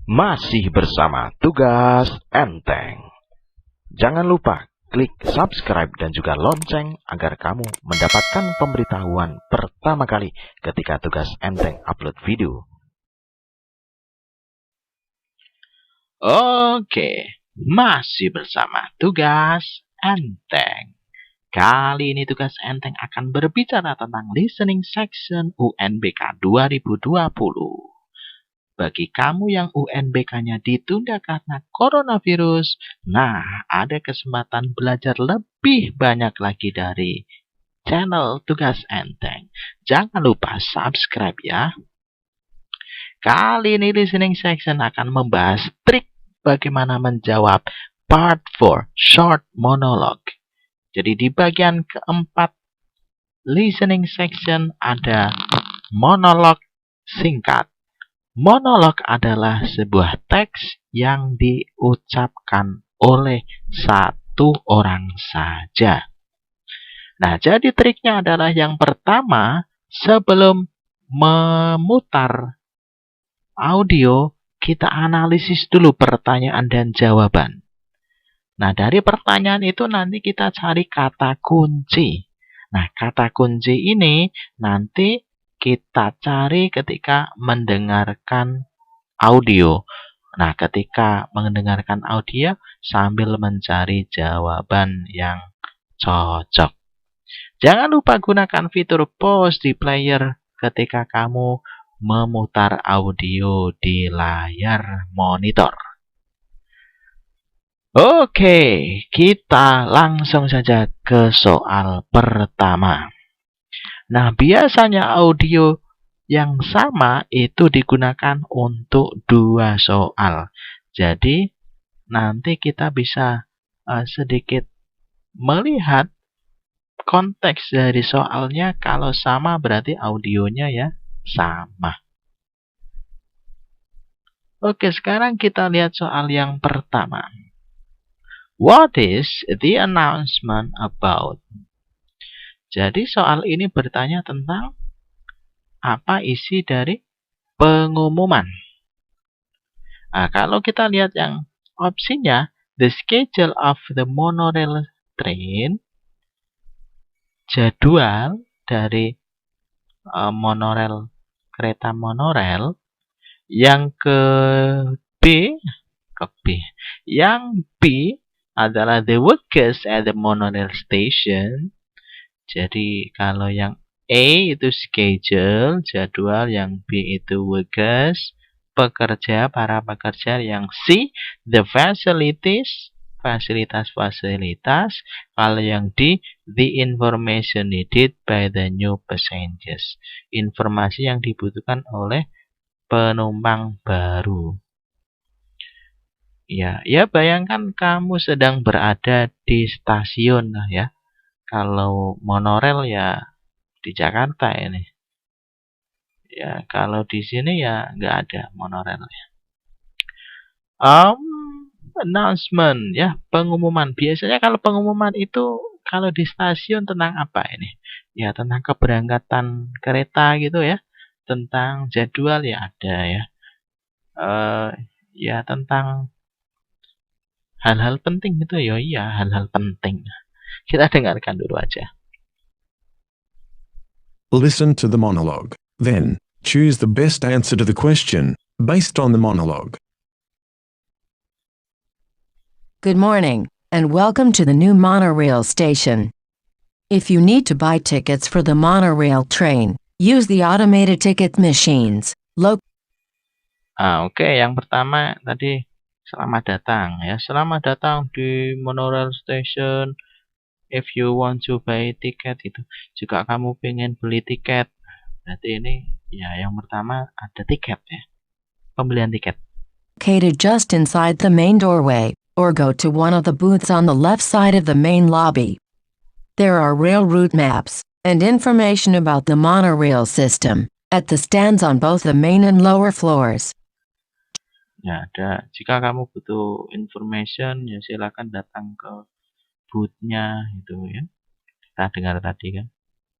Masih bersama Tugas Enteng. Jangan lupa klik subscribe dan juga lonceng agar kamu mendapatkan pemberitahuan pertama kali ketika Tugas Enteng upload video. Oke, masih bersama Tugas Enteng. Kali ini Tugas Enteng akan berbicara tentang listening section UNBK 2020. Bagi kamu yang UNBK-nya ditunda karena coronavirus, nah ada kesempatan belajar lebih banyak lagi dari channel Tugas Enteng. Jangan lupa subscribe ya. Kali ini listening section akan membahas trik bagaimana menjawab part 4 short monologue. Jadi di bagian keempat listening section ada monolog singkat. Monolog adalah sebuah teks yang diucapkan oleh satu orang saja. Nah, jadi triknya adalah yang pertama, sebelum memutar audio, kita analisis dulu pertanyaan dan jawaban. Nah, dari pertanyaan itu nanti kita cari kata kunci. Nah, kata kunci ini nanti kita cari ketika mendengarkan audio. Nah, ketika mendengarkan audio sambil mencari jawaban yang cocok. Jangan lupa gunakan fitur pause di player ketika kamu memutar audio di layar monitor. Oke, kita langsung saja ke soal pertama. Nah, biasanya audio yang sama itu digunakan untuk dua soal. Jadi, nanti kita bisa sedikit melihat konteks dari soalnya. Kalau sama berarti audionya ya sama. Oke, sekarang kita lihat soal yang pertama. What is the announcement about? Jadi soal ini bertanya tentang apa isi dari pengumuman. Nah, kalau kita lihat yang opsinya, the schedule of the monorail train, jadwal dari monorail, kereta monorail. Yang ke B, yang B adalah the workers at the monorail station. Jadi kalau yang A itu schedule, jadwal, yang B itu workers, pekerja, para pekerja, yang C the facilities, fasilitas-fasilitas, kalau yang D the information needed by the new passengers, informasi yang dibutuhkan oleh penumpang baru. Ya bayangkan kamu sedang berada di stasiun lah ya. Kalau monorail ya di Jakarta ini. Ya, kalau di sini ya nggak ada monorailnya. Announcement ya, pengumuman. Biasanya kalau pengumuman itu kalau di stasiun tentang apa ini? Ya, tentang keberangkatan kereta gitu ya. Tentang jadwal ya ada ya. Ya tentang hal-hal penting gitu ya. Iya, hal-hal penting. Kita dengarkan dulu aja. Listen to the monologue. Then, choose the best answer to the question, based on the monologue. Good morning, and welcome to the new monorail station. If you need to buy tickets for the monorail train, use the automated ticket machines. Oke, yang pertama tadi selamat datang ya. Selamat datang di monorail station. If you want to buy ticket itu. Jika kamu pengen beli tiket. Berarti ini ya yang pertama ada tiket ya. Pembelian tiket. Located just inside the main doorway, or go to one of the booths on the left side of the main lobby. There are rail route maps and information about the monorail system at the stands on both the main and lower floors. Ya, ada. Jika kamu butuh information, ya silakan datang ke booth-nya gitu ya. Kita dengar tadi kan.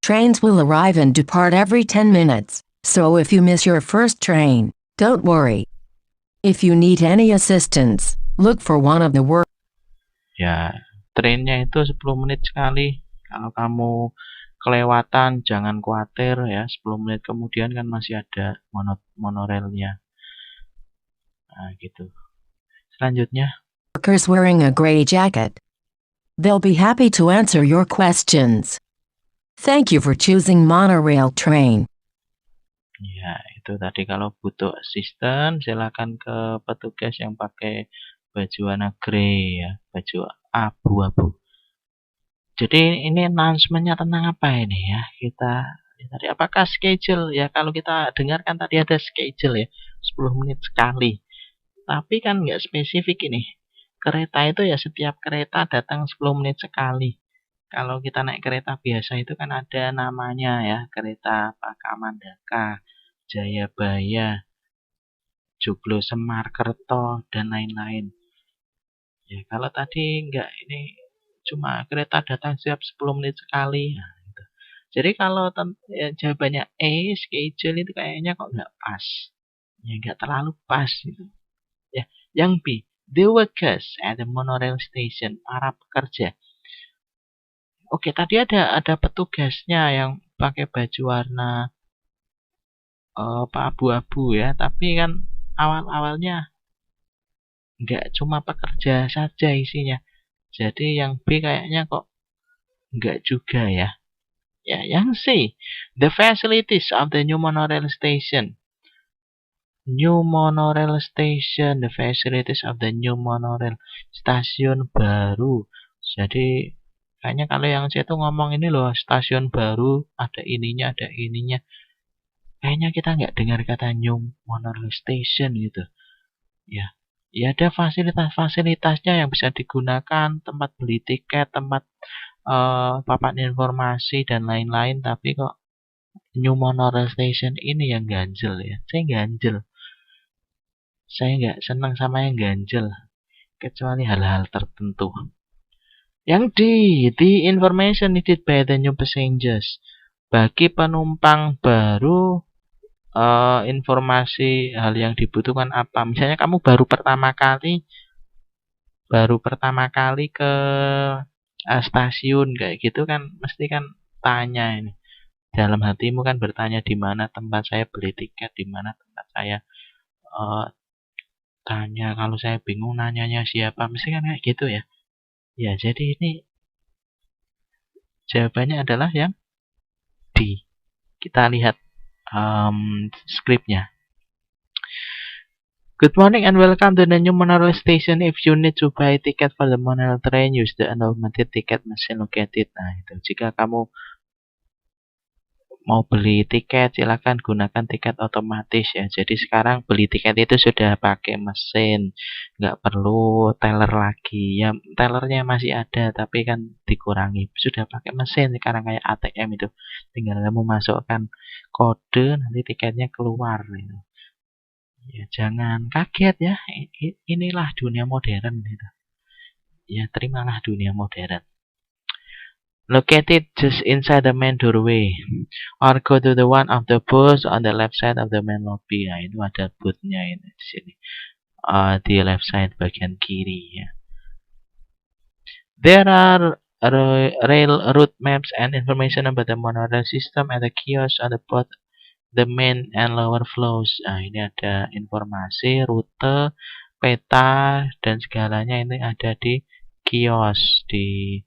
Trains will arrive and depart every 10 minutes, so if you miss your first train, don't worry. If you need any assistance, look for one of the work. Ya, trainnya itu 10 menit sekali. Kalau kamu kelewatan, jangan khawatir ya. 10 menit kemudian kan masih ada monorelnya. Nah, gitu. Selanjutnya. Workers wearing a gray jacket. They'll be happy to answer your questions. Thank you for choosing monorail train. Ya, itu tadi kalau butuh asisten silakan ke petugas yang pakai baju warna grey ya, baju abu-abu. Jadi ini announcement-nya tentang apa ini ya? Kita tadi apakah schedule ya? Kalau kita dengarkan tadi ada schedule ya, 10 menit sekali. Tapi kan nggak spesifik ini. Kereta itu ya setiap kereta datang 10 menit sekali. Kalau kita naik kereta biasa itu kan ada namanya ya, kereta Pakamandaka, Jayabaya, Joglo Semar, Kerto, dan lain-lain. Ya, kalau tadi enggak, ini cuma kereta datang setiap 10 menit sekali. Nah, gitu. Jadi kalau ya, jawabannya E, schedule itu kayaknya kok enggak pas. Ya, enggak terlalu pas gitu. Ya, yang B, the workers at the monorail station, para pekerja. Oke, tadi ada petugasnya yang pakai baju warna abu-abu ya, tapi kan awal-awalnya nggak cuma pekerja saja isinya. Jadi yang B kayaknya kok nggak juga ya. Ya, yang C, the facilities of the new monorail station. New monorail station, the facilities of the new monorail stasiun baru. Jadi kayaknya kalau yang C itu ngomong ini loh, stasiun baru, ada ininya, ada ininya. Kayaknya kita nggak dengar kata new monorail station gitu. Ya, ya ada fasilitas-fasilitasnya yang bisa digunakan, tempat beli tiket, tempat papan informasi dan lain-lain. Tapi kok new monorail station ini yang ganjel ya. Saya ganjel. Saya nggak senang sama yang ganjel, kecuali hal-hal tertentu. Yang D, the information needed by the new passengers. Bagi penumpang baru, informasi hal yang dibutuhkan apa? Misalnya kamu baru pertama kali ke stasiun kayak gitu kan, mesti kan tanya ini. Dalam hatimu kan bertanya di mana tempat saya beli tiket, di mana tempat saya tanya. Kalau saya bingung nanyanya siapa, mesti kan kayak gitu ya. Ya, jadi ini jawabannya adalah yang D. Kita lihat skripnya. Good morning and welcome to the new monorail station. If you need to buy ticket for the monorail train, use the automated ticket machine located. Nah, itu jika kamu mau beli tiket, silakan gunakan tiket otomatis ya. Jadi sekarang beli tiket itu sudah pakai mesin, nggak perlu teller lagi. Ya, tellernya masih ada, tapi kan dikurangi. Sudah pakai mesin sekarang kayak ATM itu. Tinggal kamu masukkan kode, nanti tiketnya keluar. Gitu. Ya, jangan kaget ya. Inilah dunia modern gitu. Ya, terimalah dunia modern. Located just inside the main doorway, or go to the one of the booths on the left side of the main lobby. Nah, itu ada boothnya ini di sini. Di left side bagian kiri ya. There are rail route maps and information about the monorail system at the kiosk on the both the main and lower floors. Nah, ini ada informasi, rute, peta, dan segalanya ini ada di kios, di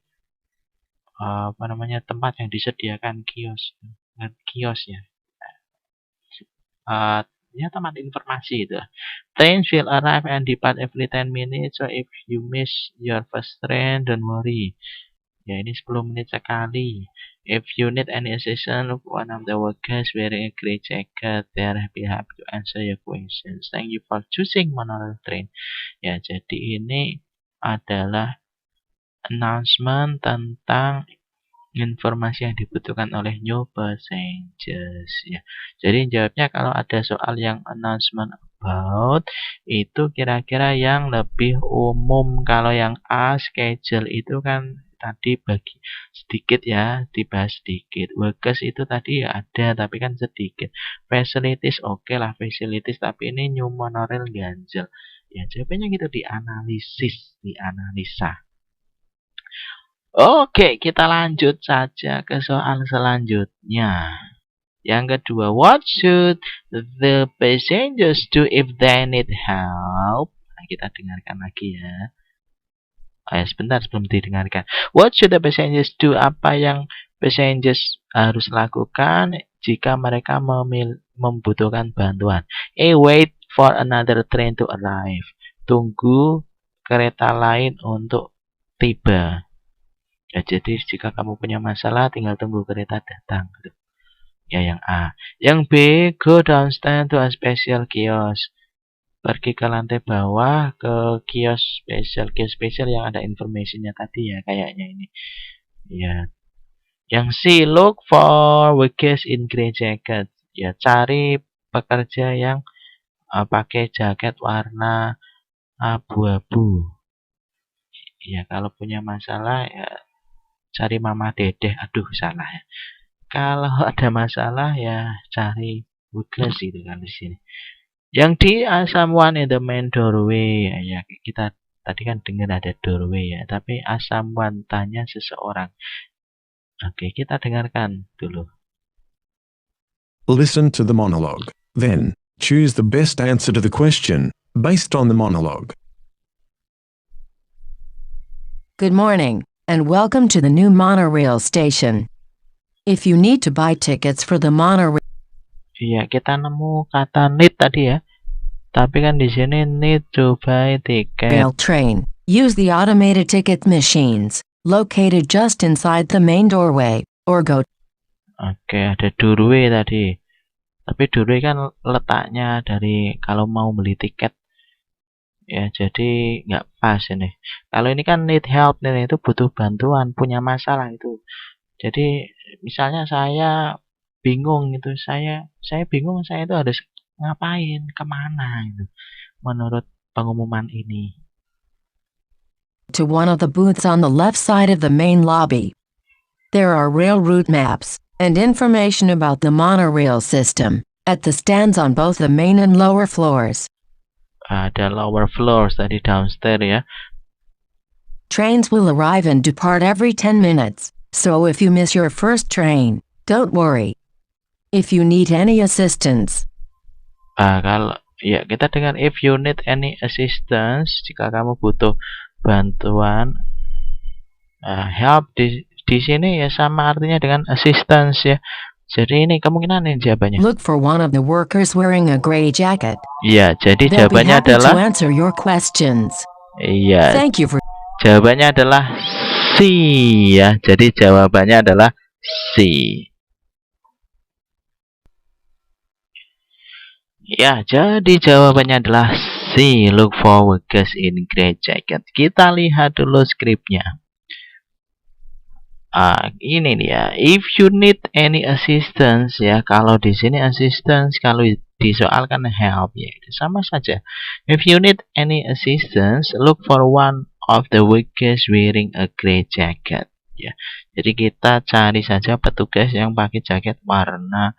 tempat yang disediakan kios ya. Ya, tempat informasi itu. Trains will arrive and depart every 10 minutes, so if you miss your first train, don't worry. Ya, ini 10 menit sekali. If you need any assistance, one of the workers wearing a gray jacket, they are happy to answer your questions. Thank you for choosing monorail train. Ya, jadi ini adalah announcement tentang informasi yang dibutuhkan oleh new passengers ya. Jadi jawabnya kalau ada soal yang announcement about itu kira-kira yang lebih umum. Kalau yang A schedule itu kan tadi bagi sedikit ya, dibahas sedikit. Workers itu tadi ya ada, tapi kan sedikit. Facilities oke lah, facilities, tapi ini new monorail ganjel. Ya, jawabannya gitu, dianalisis, dianalisa. Oke, kita lanjut saja ke soal selanjutnya. Yang kedua, what should the passengers do if they need help? Nah, kita dengarkan lagi ya. Sebentar sebelum didengarkan. What should the passengers do? Apa yang passengers harus lakukan jika mereka membutuhkan bantuan? A. Wait for another train to arrive. Tunggu kereta lain untuk tiba. Ya, jadi jika kamu punya masalah, tinggal tunggu kereta datang. Ya, yang A. Yang B, go downstairs to a special kiosk. Pergi ke lantai bawah ke kios spesial yang ada informasinya tadi ya, kayaknya ini. Ya. Yang C, look for workers in grey jacket. Ya, cari pekerja yang pakai jaket warna abu-abu. Ya, kalau punya masalah ya cari Mama Dedeh. Aduh, salah ya. Kalau ada masalah ya cari workers itu kan di sini. Yang di someone in the main doorway ya, kita tadi kan dengar ada doorway ya, tapi someone tanya seseorang. Oke, kita dengarkan dulu. Listen to the monologue. Then, choose the best answer to the question based on the monologue. Good morning, and welcome to the new monorail station. If you need to buy tickets for the monorail, Iya, kita nemu kata need tadi ya. Tapi kan di sini need to buy ticket. train, use the automated ticket machines located just inside the main doorway, or go. Oke, ada doorway tadi. Tapi doorway kan letaknya dari kalau mau beli tiket. Ya, jadi nggak pas ini. Kalau ini kan need help nih, itu butuh bantuan, punya masalah itu. Jadi misalnya saya bingung gitu, saya bingung saya itu harus ngapain, kemana itu menurut pengumuman ini. To one of the booths on the left side of the main lobby. There are rail route maps and information about the monorail system at the stands on both the main and lower floors. Ada lower floors tadi, downstairs ya. Trains will arrive and depart every 10 minutes, so if you miss your first train, don't worry. If you need any assistance, Kalau ya kita dengar if you need any assistance, jika kamu butuh bantuan, help di sini ya sama artinya dengan assistance ya. Jadi ini kemungkinan ini jawabannya. look for one of the workers wearing a gray jacket. Iya, jadi They'll be jawabannya happy to adalah answer your questions. iya. Thank you for Jawabannya adalah C ya. Jadi jawabannya adalah C. Ya, jadi jawabannya adalah C. Look for workers in grey jacket. Kita lihat dulu skripnya. Ini dia. If you need any assistance ya, kalau di sini assistance, kalau di soal kan help ya, sama saja. If you need any assistance, look for one of the workers wearing a grey jacket. Ya, jadi kita cari saja petugas yang pakai jaket warna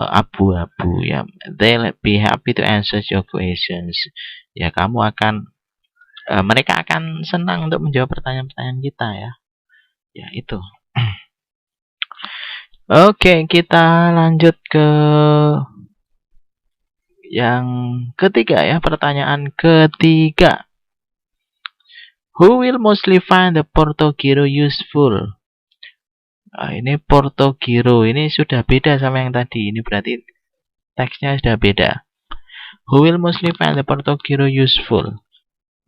abu-abu ya. They'll be happy to answer your questions. Ya, kamu akan mereka akan senang untuk menjawab pertanyaan-pertanyaan kita ya. Ya, itu. Oke, kita lanjut ke yang ketiga ya, pertanyaan ketiga. Who will mostly find the Portogiro useful? Ini Portogiro, ini sudah beda sama yang tadi. Ini berarti teksnya sudah beda. Who will mostly find the Portogiro useful?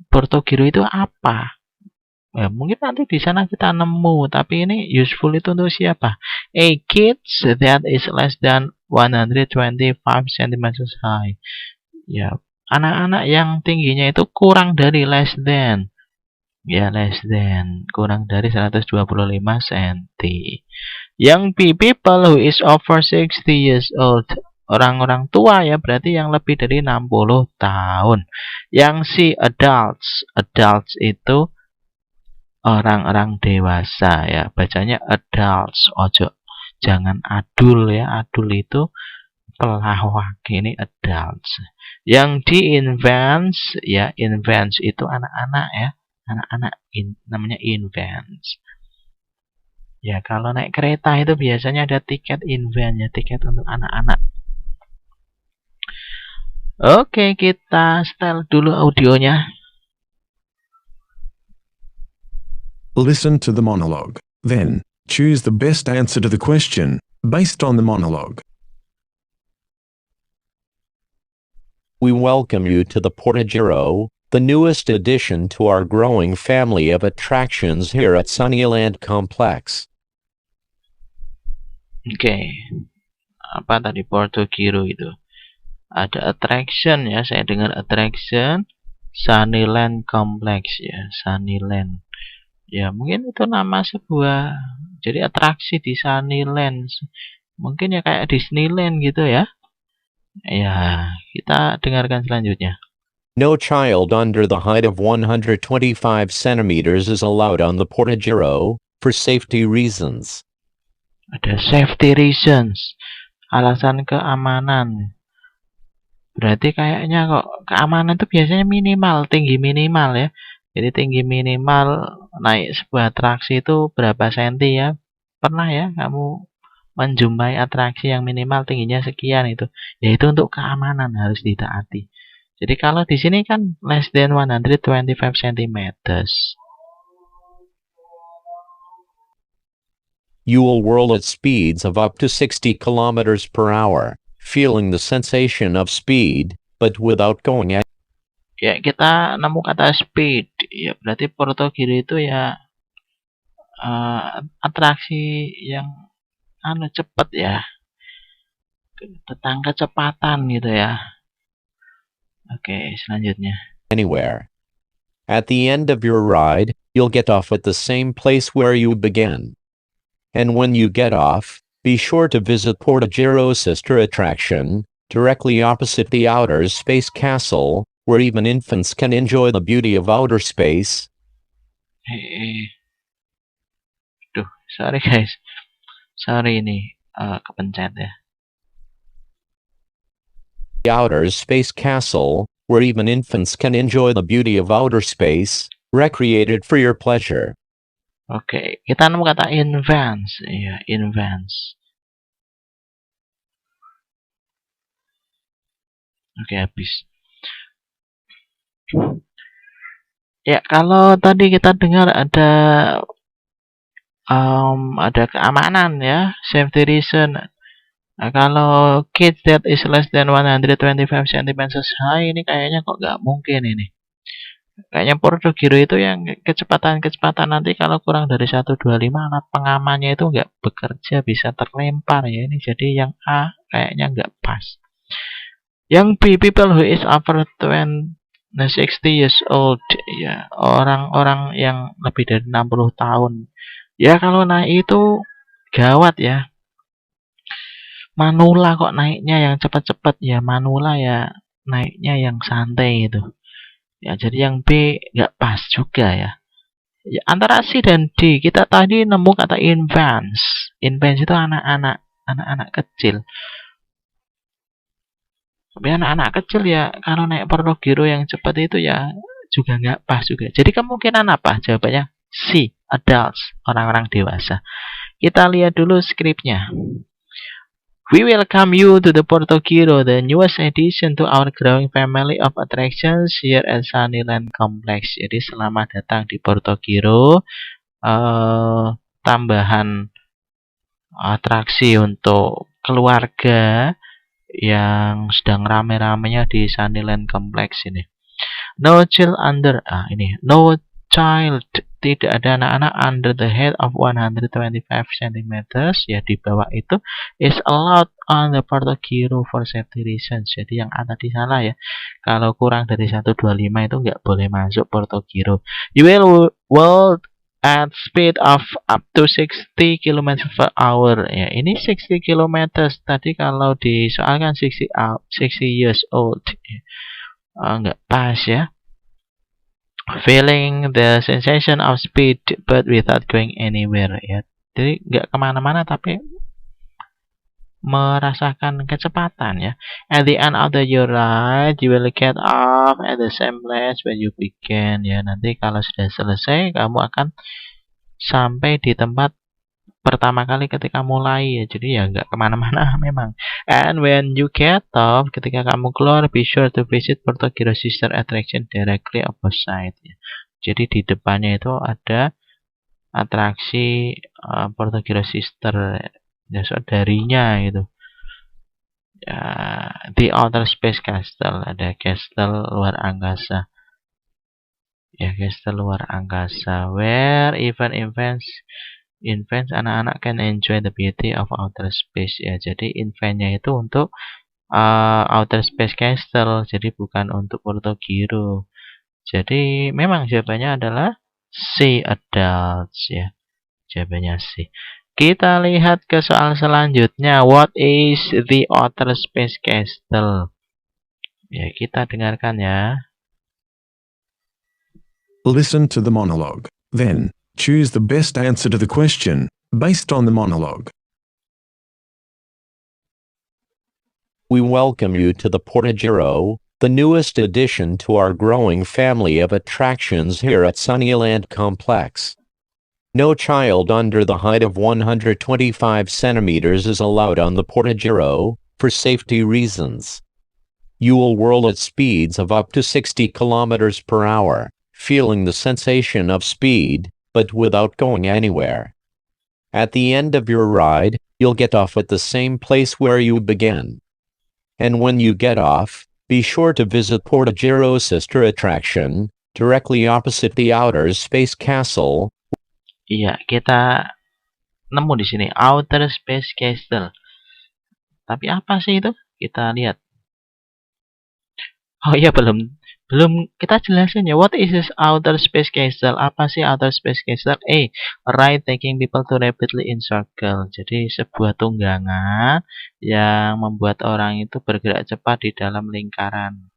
Portogiro itu apa? Ya, mungkin nanti di sana kita nemu, tapi ini useful itu untuk siapa? A kids that is less than 125 cm high. Ya, anak-anak yang tingginya itu kurang dari less than. Ya, less than, kurang dari 125 cm. Yang B, people who is over 60 years old. Orang-orang tua ya, berarti yang lebih dari 60 tahun. Yang C, adults. Adults itu orang-orang dewasa ya. Bacanya adults, ojo jangan adul ya. Adul itu pelawak, ini adults. Yang di infants ya, infants itu anak-anak ya. Anak-anak namanya infants. Ya, kalau naik kereta itu biasanya ada tiket infant ya, tiket untuk anak-anak. Oke, kita setel dulu audionya. Listen to the monologue. Then, choose the best answer to the question based on the monologue. We welcome you to the Portagiro, the newest addition to our growing family of attractions here at Sunnyland Complex. Oke, apa tadi Portogiro itu? Ada attraction ya, saya dengar attraction Sunnyland Complex ya, Sunnyland. Ya mungkin itu nama sebuah, jadi atraksi di Sunnyland. Mungkin ya kayak Disneyland gitu ya. Ya, kita dengarkan selanjutnya. No child under the height of 125 centimeters is allowed on the Portagiro for safety reasons. Ada safety reasons, alasan keamanan. Berarti kayaknya kok keamanan itu biasanya minimal, tinggi minimal ya. Jadi tinggi minimal naik sebuah atraksi itu berapa senti ya? Pernah ya kamu menjumpai atraksi yang minimal tingginya sekian itu? Yaitu untuk keamanan harus ditaati. Jadi kalau di sini kan less than 125 centimeters. You will whirl at speeds of up to 60 kilometers per hour, feeling the sensation of speed, but without going at. Ya, kita nemu kata speed. Ya, berarti Portogiro itu ya atraksi yang cepat ya. Tentang kecepatan gitu ya. Oke, selanjutnya. Anywhere. At the end of your ride, you'll get off at the same place where you began. And when you get off, be sure to visit Portagiro's sister attraction, directly opposite the outer space castle, where even infants can enjoy the beauty of outer space. Duh, sorry guys. Sorry ini kepencet ya. The outer space castle, where even infants can enjoy the beauty of outer space, recreated for your pleasure. Oke, kita nemu kata invents, ya, invents. Oke, habis. Ya, kalau tadi kita dengar ada keamanan ya, safety reason. Nah, kalau kids that is less than 125 cm high ini kayaknya kok nggak mungkin ini. Kayaknya Portogiro itu yang kecepatan nanti kalau kurang dari 125 alat pengamannya itu nggak bekerja, bisa terlempar ya. Ini jadi yang A kayaknya nggak pas. Yang B, people who is over 60 years old ya, orang-orang yang lebih dari 60 tahun. Ya kalau naik itu gawat ya. Manula kok naiknya yang cepat-cepat ya, manula ya naiknya yang santai itu. Ya, jadi yang B nggak pas juga ya. Ya. Antara C dan D, kita tadi nemu kata infants. Infants itu anak-anak kecil. Tapi anak-anak kecil ya, kalau naik Portogiro yang cepat itu ya juga nggak pas juga. Jadi kemungkinan apa? Jawabannya C, adults, orang-orang dewasa. Kita lihat dulu skripnya. We welcome you to the Portogiro, the newest addition to our growing family of attractions here at Sunnyland Complex. Jadi selamat datang di Portogiro, tambahan atraksi untuk keluarga yang sedang rame-ramenya di Sunnyland Complex ini. No child under, no child, tidak ada anak-anak under the height of 125 cm ya, di bawah itu is allowed on the Portogiro for safety reasons. Jadi yang tadi salah ya, kalau kurang dari 125 itu nggak boleh masuk Portogiro. You will walk at speed of up to 60 km per hour ya. Ini 60 km tadi kalau disoalkan 60 years old ya. Nggak pas ya. Feeling the sensation of speed but without going anywhere, ya. Jadi nggak kemana-mana tapi merasakan kecepatan, ya. At the end of your ride, you will get off at the same place where you began, ya. Nanti kalau sudah selesai, kamu akan sampai di tempat pertama kali ketika mulai, ya. Jadi ya nggak kemana-mana memang. And when you get off, ketika kamu keluar, be sure to visit Portogiro Sister Attraction directly opposite, ya. Jadi di depannya itu ada atraksi Portogiro Sister, ya, saudarinya gitu. Ya, di Outer Space Castle, ada castle luar angkasa. Ya, castle luar angkasa where even events anak-anak can enjoy the beauty of outer space, ya. Jadi eventnya itu untuk Outer Space Castle, jadi bukan untuk Portogiro. Jadi memang jawabannya adalah C, adults, ya. Jawabannya C. Kita lihat ke soal selanjutnya. What is the Outer Space Castle? Ya, kita dengarkan, ya. Listen to the monologue. Then, choose the best answer to the question, based on the monologue. We welcome you to the Portogiro, the newest addition to our growing family of attractions here at Sunnyland Complex. No child under the height of 125 centimeters is allowed on the Portogiro, for safety reasons. You will whirl at speeds of up to 60 kilometers per hour, feeling the sensation of speed, but without going anywhere. At the end of your ride, you'll get off at the same place where you began. And when you get off, be sure to visit Portogiro's sister attraction, directly opposite the Outer Space Castle. Iya, kita nemu di sini Outer Space Castle. Tapi apa sih itu? Kita lihat. Oh iya, belum kita jelasin, ya. What is this Outer Space Castle? Apa sih Outer Space Castle? A, ride taking people to rapidly in circle. Jadi sebuah tunggangan yang membuat orang itu bergerak cepat di dalam lingkaran.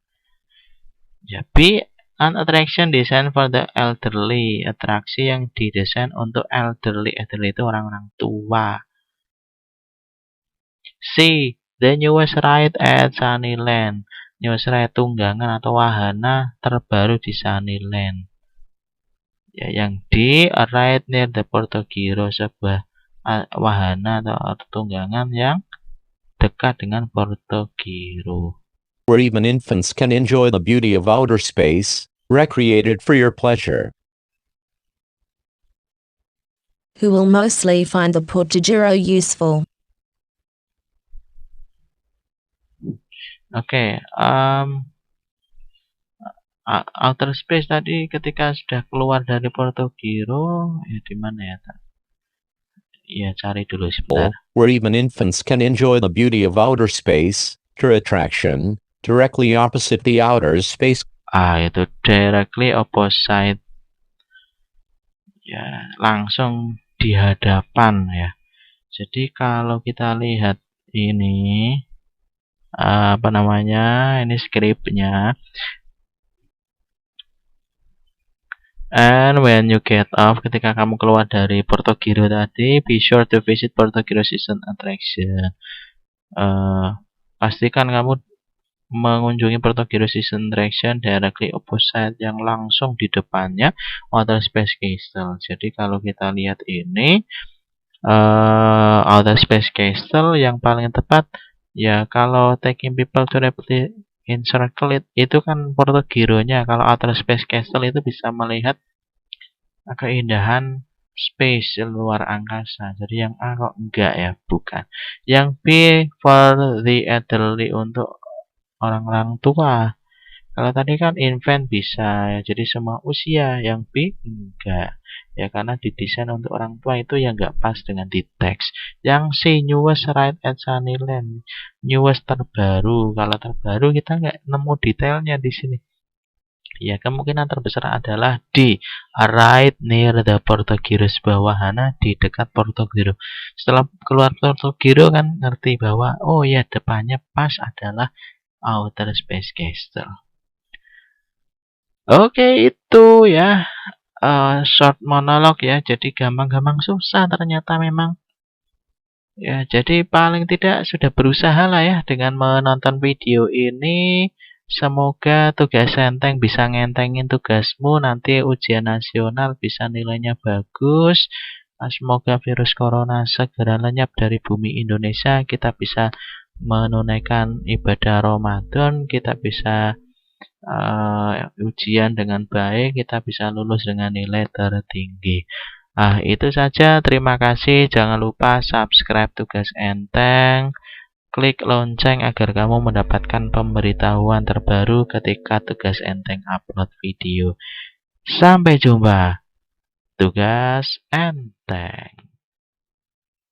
Ya, B, an attraction designed for the elderly. Atraksi yang didesain untuk elderly. Elderly itu orang-orang tua. C, the newest ride at Sunnyland. Newest ride tunggangan atau wahana terbaru di Sunnyland. Ya, yang D, a ride near the Portogiro. Sebuah wahana atau tunggangan yang dekat dengan Portogiro. Where even infants can enjoy the beauty of outer space, recreated for your pleasure. Who will mostly find the Portogiro useful? Oke, outer space tadi ketika sudah keluar dari Portogiro, ya di mana ya? Ya, cari dulu sebentar. Where even infants can enjoy the beauty of outer space, your attraction, directly opposite the outer space. Itu directly opposite. Ya, langsung di hadapan, ya. Jadi kalau kita lihat ini ini skripnya. And when you get off, ketika kamu keluar dari Portogiro tadi, be sure to visit Portogiro Season Attraction. Pastikan kamu mengunjungi Portogiro Season Attraction directly opposite, yang langsung di depannya Outer Space Castle. Jadi kalau kita lihat ini Outer Space Castle yang paling tepat, ya, kalau taking people to rapidly in circle itu kan Portogironya. Kalau Outer Space Castle itu bisa melihat keindahan space luar angkasa. Jadi yang A kok enggak, ya, bukan. Yang B, for the elderly, untuk orang-orang tua. Kalau tadi kan infant bisa, ya, jadi semua usia. Yang B enggak, ya, karena didesain untuk orang tua itu yang enggak pas dengan di teks. Yang C, newest ride at Sunnyland, newest terbaru. Kalau terbaru kita nggak nemu detailnya di sini. Ya, kemungkinan terbesar adalah D, a ride near the Portogiro, sebuah wahana di dekat Portogiro. Setelah keluar Portogiro kan ngerti bahwa oh ya, depannya pas adalah Outer Space Castle. Oke, itu ya short monolog ya. Jadi gampang-gampang susah ternyata memang. Ya, jadi paling tidak sudah berusaha lah ya dengan menonton video ini. Semoga tugas enteng bisa ngentengin tugasmu. Nanti ujian nasional bisa nilainya bagus. Semoga virus corona segera lenyap dari bumi Indonesia. Kita bisa menunaikan ibadah Ramadan. Kita bisa ujian dengan baik, kita bisa lulus dengan nilai tertinggi. Itu saja. Terima kasih. Jangan lupa subscribe tugas enteng. Klik lonceng agar kamu mendapatkan pemberitahuan terbaru ketika tugas enteng upload video. Sampai jumpa. Tugas enteng.